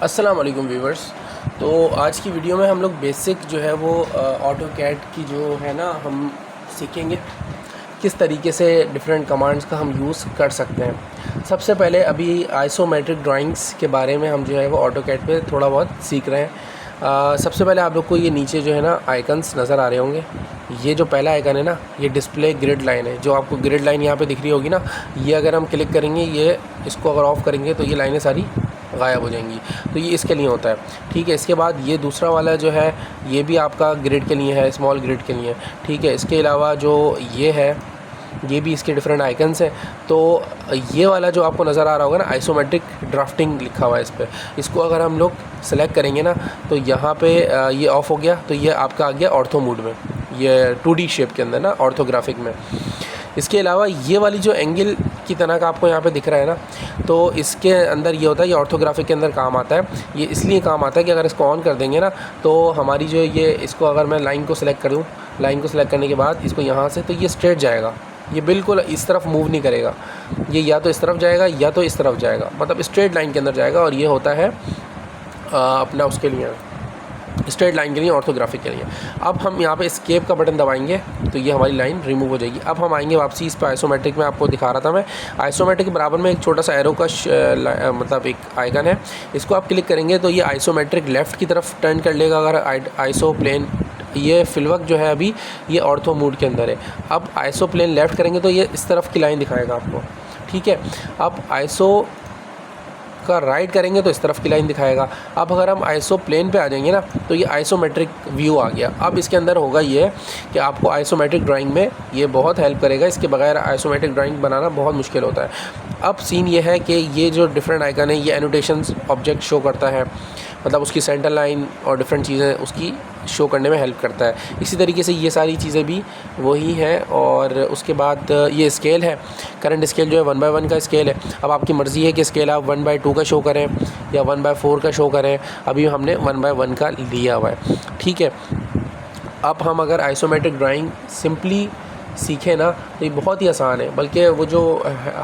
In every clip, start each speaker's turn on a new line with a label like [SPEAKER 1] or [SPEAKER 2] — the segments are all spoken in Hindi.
[SPEAKER 1] अस्सलाम वालेकुम व्यूवर्स। तो आज की वीडियो में हम लोग बेसिक जो है वो ऑटोकैड की जो है ना हम सीखेंगे किस तरीके से डिफरेंट कमांड्स का हम यूज़ कर सकते हैं। सबसे पहले अभी आइसोमेट्रिक ड्राइंग्स के बारे में हम जो है वो ऑटोकैड पे थोड़ा बहुत सीख रहे हैं। सबसे पहले आप लोग को ये नीचे जो है ना आइकन्स नज़र आ रहे होंगे। ये जो पहला आइकन है ना, ये डिस्प्ले ग्रिड लाइन है। जो आपको ग्रिड लाइन यहाँ पे दिख रही होगी ना, ये अगर हम क्लिक करेंगे, ये इसको अगर ऑफ़ करेंगे तो ये लाइनें सारी गायब हो जाएंगी। तो ये इसके लिए होता है, ठीक है। इसके बाद ये दूसरा वाला जो है ये भी आपका ग्रिड के लिए है, स्मॉल ग्रिड के लिए, ठीक है। इसके अलावा जो ये है ये भी इसके डिफरेंट आइकन्स हैं। तो ये वाला जो आपको नज़र आ रहा होगा ना, आइसोमेट्रिक ड्राफ्टिंग लिखा हुआ है इस पर, इसको अगर हम लोग सेलेक्ट करेंगे ना तो यहाँ पे ये ऑफ़ हो गया, तो ये आपका आ गया ऑर्थो मोड में, ये 2D शेप के अंदर ना, ऑर्थोग्राफिक में। इसके अलावा ये वाली जो एंगल की तरह का आपको यहाँ पे दिख रहा है ना, तो इसके अंदर ये होता है, ये ऑर्थोग्राफिक के अंदर काम आता है। ये इसलिए काम आता है कि अगर इसको ऑन कर देंगे ना तो हमारी जो ये, इसको अगर मैं लाइन को सिलेक्ट कर दूँ, लाइन को सिलेक्ट करने के बाद इसको यहाँ से, तो ये स्ट्रेट जाएगा, ये बिल्कुल इस तरफ मूव नहीं करेगा। ये या तो इस तरफ जाएगा या तो इस तरफ जाएगा, मतलब स्ट्रेट लाइन के अंदर जाएगा। और ये होता है अपना उसके लिए, स्ट्रेट लाइन के लिए, ऑर्थोग्राफिक के लिए। अब हम यहाँ पे एस्केप का बटन दबाएंगे तो ये हमारी लाइन रिमूव हो जाएगी। अब हम आएंगे वापसी इस पर, आइसोमेट्रिक में आपको दिखा रहा था मैं। आइसोमेट्रिक के बराबर में एक छोटा सा एरो का मतलब एक आइकन है, इसको आप क्लिक करेंगे तो ये आइसोमेट्रिक लेफ़्ट की तरफ टर्न कर लेगा। अगर आइसो प्लेन, ये फिलवक्त जो है अभी ये ऑर्थो मोड के अंदर है। अब आइसो प्लेन लेफ़्ट करेंगे तो ये इस तरफ की लाइन दिखाएगा आपको, ठीक है। अब आइसो का राइट करेंगे तो इस तरफ की लाइन दिखाएगा। अब अगर हम आइसो प्लेन पे आ जाएंगे ना तो ये आइसोमेट्रिक व्यू आ गया। अब इसके अंदर होगा ये कि आपको आइसोमेट्रिक ड्राइंग में ये बहुत हेल्प करेगा, इसके बगैर आइसोमेट्रिक ड्राइंग बनाना बहुत मुश्किल होता है। अब सीन ये है कि ये जो डिफरेंट आइकन है ये एनोटेशंस ऑब्जेक्ट शो करता है, मतलब उसकी सेंटर लाइन और डिफरेंट चीज़ें उसकी शो करने में हेल्प करता है। इसी तरीके से ये सारी चीज़ें भी वही हैं। और उसके बाद ये स्केल है, करंट स्केल जो है 1/1 का स्केल है। अब आपकी मर्ज़ी है कि स्केल आप 1/2 का शो करें या 1/4 का शो करें। अभी हमने 1/1 का लिया हुआ है, ठीक है। अब हम अगर आइसोमेट्रिक ड्राइंग सिंपली सीखें ना तो ये बहुत ही आसान है। बल्कि वो जो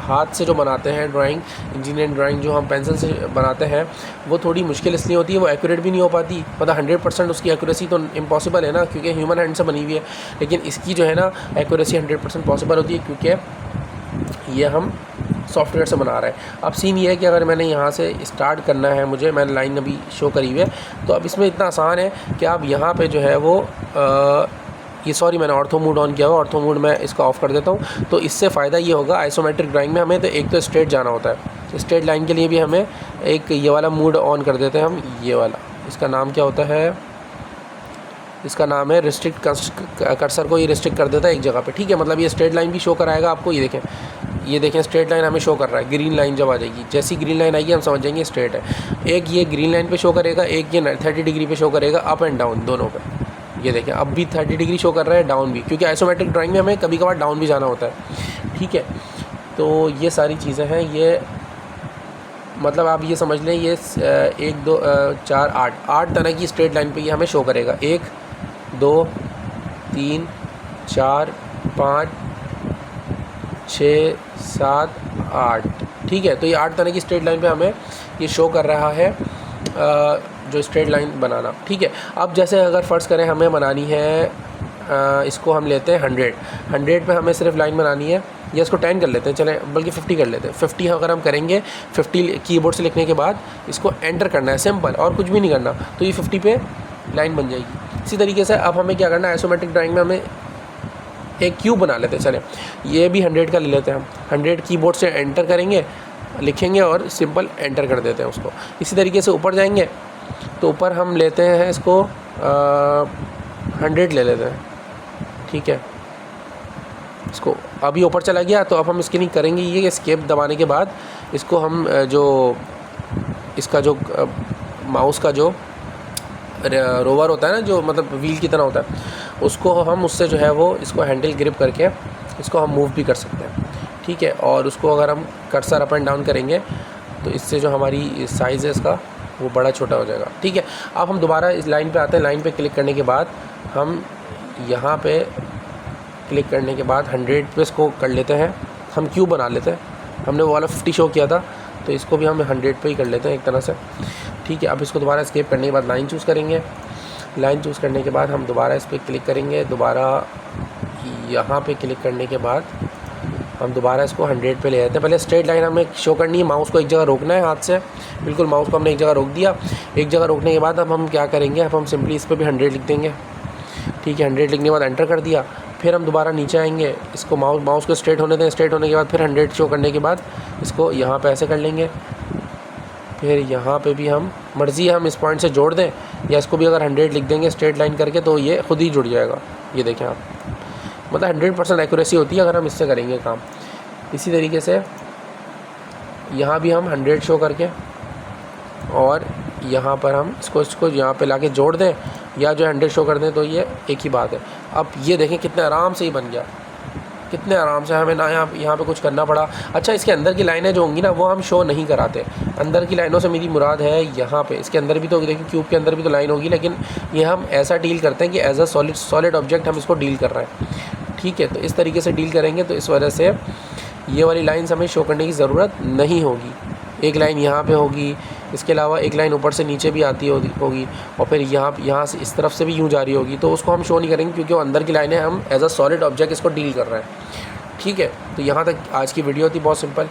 [SPEAKER 1] हाथ से जो बनाते हैं ड्राइंग, इंजीनियरिंग ड्राइंग जो हम पेंसिल से बनाते हैं, वो थोड़ी मुश्किल इसलिए होती है, वो एक्यूरेट भी नहीं हो पाती। मतलब 100% उसकी एक्यूरेसी तो इम्पॉसिबल है ना, क्योंकि ह्यूमन हैंड से बनी हुई है। लेकिन इसकी जो है ना एक्यूरेसी 100% पॉसिबल होती है, क्योंकि ये हम सॉफ्टवेयर से बना रहे हैं। अब सीन ये है कि अगर मैंने यहाँ से स्टार्ट करना है, मुझे, मैंने लाइन अभी शो करी हुई है, तो अब इसमें इतना आसान है कि आप यहाँ पे जो है वो ये, सॉरी मैंने ऑर्थो मोड ऑन किया हुआ, ऑर्थो मोड में इसको ऑफ़ कर देता हूँ। तो इससे फ़ायदा ये होगा, आइसोमेट्रिक ड्राइंग में हमें तो एक तो स्ट्रेट जाना होता है, स्ट्रेट लाइन के लिए भी हमें एक ये वाला मोड ऑन कर देते हैं हम, ये वाला, इसका नाम क्या होता है, इसका नाम है रिस्ट्रिक्ट कर्सर को ये रिस्ट्रिक्ट कर देता है एक जगह पे, ठीक है। मतलब ये स्ट्रेट लाइन भी शो कराएगा आपको। ये देखें स्ट्रेट लाइन हमें शो कर रहा है। ग्रीन लाइन जब आ जाएगी, जैसी ग्रीन लाइन आएगी हम समझ जाएंगे स्ट्रेट है। एक ये ग्रीन लाइन पे शो करेगा, एक ये 30 डिग्री पे शो करेगा, अप एंड डाउन दोनों पे। ये देखें अब भी 30 डिग्री शो कर रहा है, डाउन भी, क्योंकि आइसोमेट्रिक ड्राइंग में हमें कभी कभार डाउन भी जाना होता है, ठीक है। तो ये सारी चीज़ें हैं। ये मतलब आप ये समझ लें, ये 1 2 4 8 तरह की स्ट्रेट लाइन पे ये हमें शो करेगा। 1 2 3 4 5 6 7 8, ठीक है। तो ये 8 तरह की स्ट्रेट लाइन पे हमें ये शो कर रहा है जो स्ट्रेट लाइन बनाना, ठीक है। अब जैसे अगर फ़र्ज़ करें हमें बनानी है, इसको हम लेते हैं 100 पे हमें सिर्फ लाइन बनानी है, या इसको 10 कर लेते हैं, चलें बल्कि 50 कर लेते हैं। 50 अगर हम करेंगे, 50 कीबोर्ड से लिखने के बाद इसको एंटर करना है, सिंपल, और कुछ भी नहीं करना, तो ये 50 पे लाइन बन जाएगी। इसी तरीके से अब हमें क्या करना है, आइसोमेट्रिक ड्राइंग में हमें एक क्यूब बना लेते हैं। चलें ये भी 100 का ले लेते हैं हम। 100 कीबोर्ड से एंटर करेंगे, लिखेंगे और सिंपल एंटर कर देते हैं उसको। इसी तरीके से ऊपर जाएंगे तो ऊपर हम लेते हैं इसको 100 ले लेते हैं, ठीक है। इसको अभी ऊपर चला गया, तो अब हम इसके लिए करेंगे ये कि एस्केप दबाने के बाद इसको हम जो इसका जो माउस का जो रोवर होता है ना, जो मतलब व्हील की तरह होता है, उसको हम उससे जो है वो इसको हैंडल ग्रिप करके इसको हम मूव भी कर सकते हैं, ठीक है। और उसको अगर हम कर्सर अप एंड डाउन करेंगे तो इससे जो हमारी साइज़ है इसका वो बड़ा छोटा हो जाएगा, ठीक है। अब हम दोबारा इस लाइन पे आते हैं। लाइन पे क्लिक करने के बाद हम यहाँ पे क्लिक करने के बाद 100 पे इसको कर लेते हैं, हम क्यूब बना लेते हैं। हमने वो वाला 50 शो किया था, तो इसको भी हम 100 पे ही कर लेते हैं एक तरह से, ठीक है। अब इसको दोबारा एस्केप करने के बाद लाइन चूज़ करेंगे। लाइन चूज़ करने के बाद हम दोबारा इस पर क्लिक करेंगे। दोबारा यहाँ पे क्लिक करने के बाद हम दोबारा इसको 100 पे ले जाते हैं। पहले स्ट्रेट लाइन हमें शो करनी है, माउस को एक जगह रोकना है हाथ से, बिल्कुल माउस को हमने एक जगह रोक दिया। एक जगह रोकने के बाद अब हम क्या करेंगे, अब हम सिंपली इस पर भी 100 लिख देंगे, ठीक है। 100 लिखने के बाद एंटर कर दिया। फिर हम दोबारा नीचे आएंगे, इसको माउस को स्ट्रेट होने दें। स्ट्रेट होने के बाद फिर 100 शो करने के बाद इसको यहाँ पे ऐसे कर लेंगे। फिर यहाँ पे भी हम मर्ज़ी है हम इस पॉइंट से जोड़ दें, या इसको भी अगर 100 लिख देंगे स्ट्रेट लाइन करके तो ये खुद ही जुड़ जाएगा। ये देखें आप, मतलब 100% एक्यूरेसी होती है अगर हम इससे करेंगे काम। इसी तरीके से यहाँ भी हम 100 शो करके और यहाँ पर हम इसको यहाँ पे लाके जोड़ दें, या जो 100 शो कर दें, तो ये एक ही बात है। अब ये देखें कितने आराम से ही बन गया, कितने आराम से, हमें ना यहाँ पे कुछ करना पड़ा। अच्छा, इसके अंदर की लाइनें जो होंगी ना वो हम शो नहीं कराते। अंदर की लाइनों से मेरी मुराद है यहाँ पे, इसके अंदर भी तो देखिए क्यूब के अंदर भी तो लाइन होगी, लेकिन ये हम ऐसा डील करते हैं कि एज अ सॉलिड ऑब्जेक्ट हम इसको डील कर रहे हैं, ठीक है। तो इस तरीके से डील करेंगे तो इस वजह से ये वाली लाइन्स हमें शो करने की ज़रूरत नहीं होगी। एक लाइन यहाँ पे होगी, इसके अलावा एक लाइन ऊपर से नीचे भी आती होगी, और फिर यहाँ से इस तरफ से भी यूँ जा रही होगी, तो उसको हम शो नहीं करेंगे क्योंकि वो अंदर की लाइनें हम एज अ सॉलिड ऑब्जेक्ट इसको डील कर रहे हैं, ठीक है। तो यहाँ तक आज की वीडियो थी, बहुत सिंपल।